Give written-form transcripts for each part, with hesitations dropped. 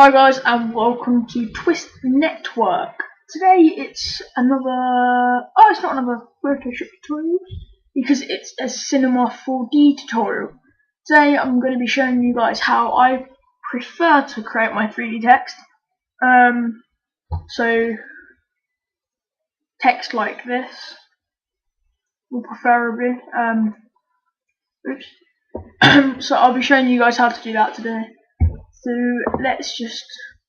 Hi guys and welcome to TwistNetwork. Today it's it's not another Photoshop tutorial because it's a Cinema 4D tutorial. Today I'm going to be showing you guys how I prefer to create my 3D text. So text like this, or preferably. So I'll be showing you guys how to do that today. So let's just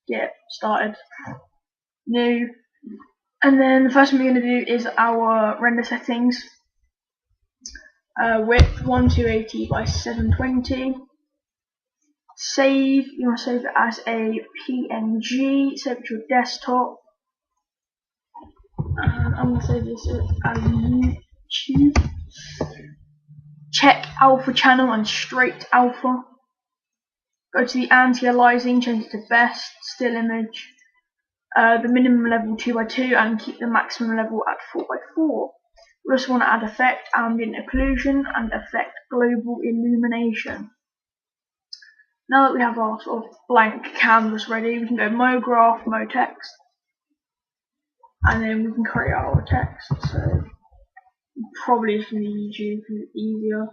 get started. New. And then the first thing we're going to do is our render settings. Width 1280 by 720. Save, you want to save it as a PNG, save it to your desktop. I'm going to save this as YouTube. Check alpha channel and straight alpha. Go to the anti-aliasing, change it to best, still image. The minimum level 2x2 and keep the maximum level at 4x4. We also want to add effect ambient occlusion and effect global illumination. Now that we have our sort of blank canvas ready, we can go MoGraph, MoText, and then we can create our text. So probably just going to YouTube because it's easier.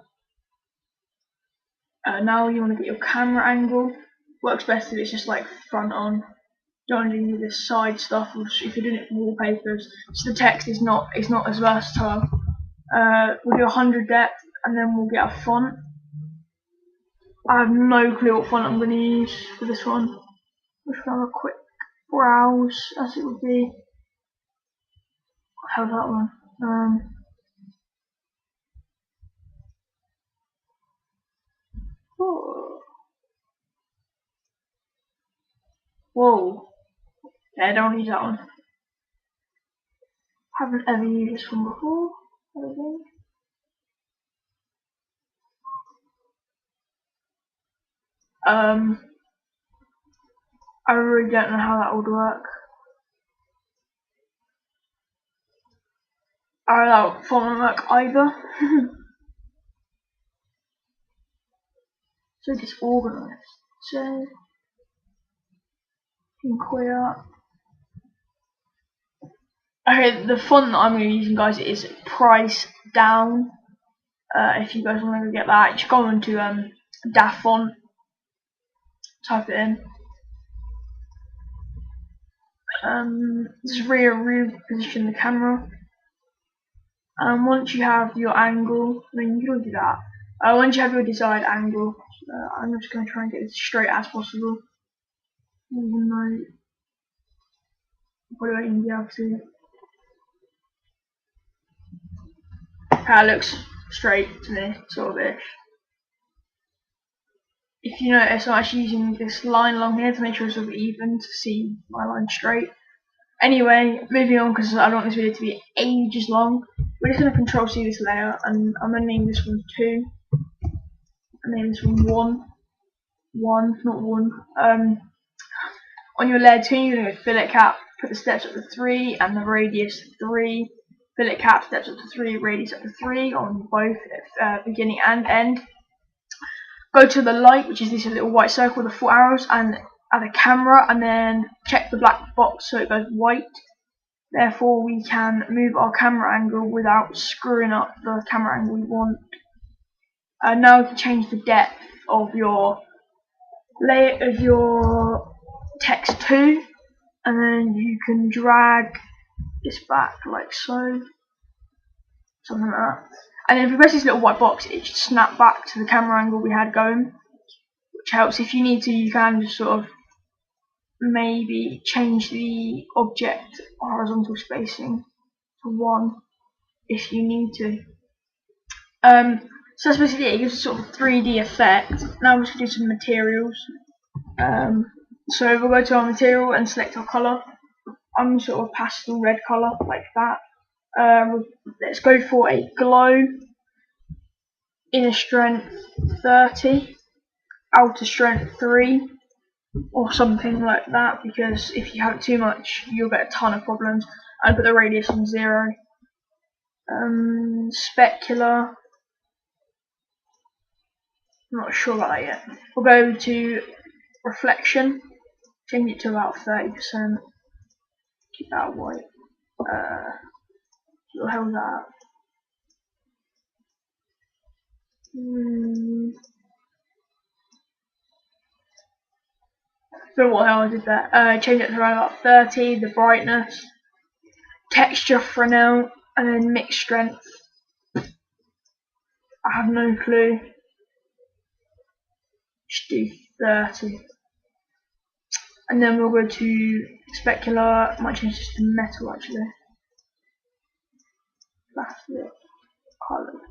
Now you want to get your camera angle. Works best if it's just like front on. Don't do this side stuff if you're doing it for wallpapers. So the text is not as versatile. We'll do 100 depth and then we'll get a font. I have no clue what font I'm going to use for this one. Just have a quick browse as it would be. How's that one? Whoa. Yeah, I don't use that one. Haven't ever used this one before, I don't think. I really don't know how that would work. That won't work either. So disorganized. So queer. Okay, the font that I'm going to be using, guys, is Price Down. If you guys want to get that, just go on to DAF font, type it in. Just reposition the camera. And once you have your angle, I mean, you can do that. Once you have your desired angle, I'm just going to try and get it as straight as possible. Even though, what do I even be able to? That looks straight to me, sort of ish. If you notice, I'm actually using this line along here to make sure it's sort of even to see my line straight. Anyway, moving on because I don't want this video to be ages long. We're just going to Control C this layer, and I'm going to name this one 2. And name this one 1. 1, not 1. On your layer 2, you're going to go fillet cap, put the steps up to 3 and the radius 3. Fillet cap, steps up to 3, radius up to 3 on both beginning and end. Go to the light, which is this little white circle with the 4 arrows, and add a camera, and then check the black box so it goes white. Therefore, we can move our camera angle without screwing up the camera angle we want. Now we can change the depth of your layer of your text too, and then you can drag this back like so, something like that. And then if we press this little white box, it should snap back to the camera angle we had going, which helps. If you need to, you can just sort of maybe change the object horizontal spacing to 1 if you need to. So that's basically it. It gives a sort of 3D effect. Now we're just going to do some materials. So we'll go to our material and select our colour. I'm sort of pastel red colour like that. Let's go for a glow. Inner strength 30, outer strength 3, or something like that, because if you have it too much you'll get a ton of problems. I put the radius on 0. Specular, I'm not sure about that yet. We'll go to reflection, change it to about 30%. Keep that white. What the hell is that? So what the hell I did that? Change it to around about 30, the brightness, texture for now, and then mix strength. I have no clue. Just do 30. And then we'll go to specular. Might change this to metal actually. That's it. Coloured.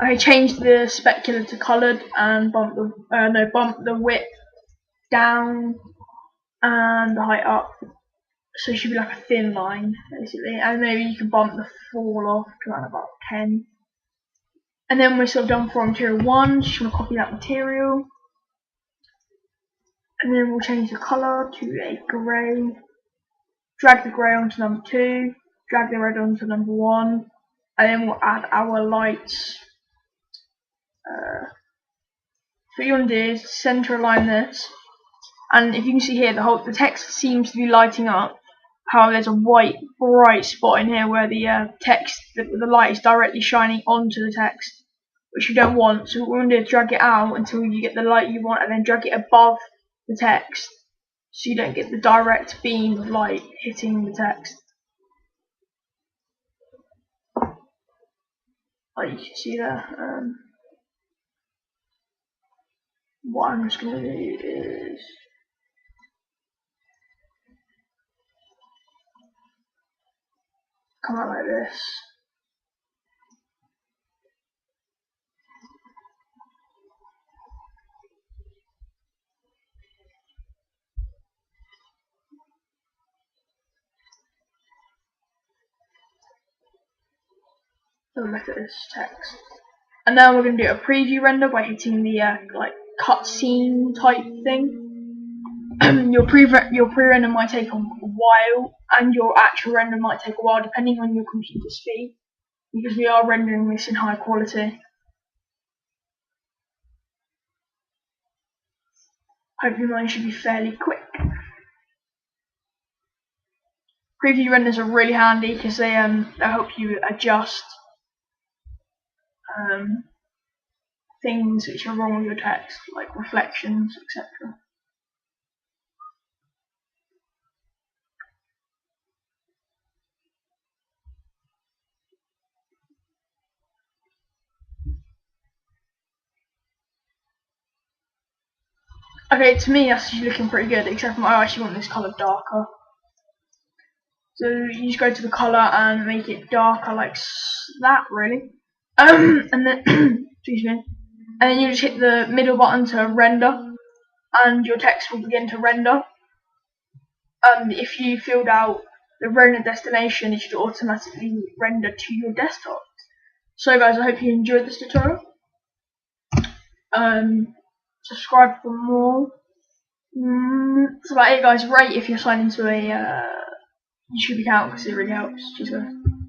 Okay, change the specular to coloured and bump the width down and the height up. So it should be like a thin line basically. And maybe you can bump the fall off to around about 10. And then we're sort of done for material 1. Just want to copy that material. And then we'll change the colour to a grey. Drag the grey onto number 2. Drag the red onto number 1. And then we'll add our lights. So what you want to do is centre align this. And if you can see here, the text seems to be lighting up. However, there's a white bright spot in here where the the light is directly shining onto the text, which you don't want. So what we're going to do is drag it out until you get the light you want, and then drag it above the text, so you don't get the direct beam of light hitting the text. Like you can see there. What I'm just going to do is come out like this. So look at this text. And now we're going to do a preview render by hitting the like cutscene type thing. Your pre-render might take a while, and your actual render might take a while, depending on your computer speed, because we are rendering this in high quality. Hopefully mine should be fairly quick. Preview renders are really handy because they help you adjust things which are wrong with your text, like reflections, etc. Okay, to me that's actually looking pretty good, except for I actually want this colour darker. So you just go to the colour and make it darker like that, really. And then, excuse me. And then you just hit the middle button to render, and your text will begin to render. If you filled out the render destination, it should automatically render to your desktop. So guys, I hope you enjoyed this tutorial. Subscribe for more. That's about it guys. Rate if you're signed into a YouTube account because it really helps. Cheers guys.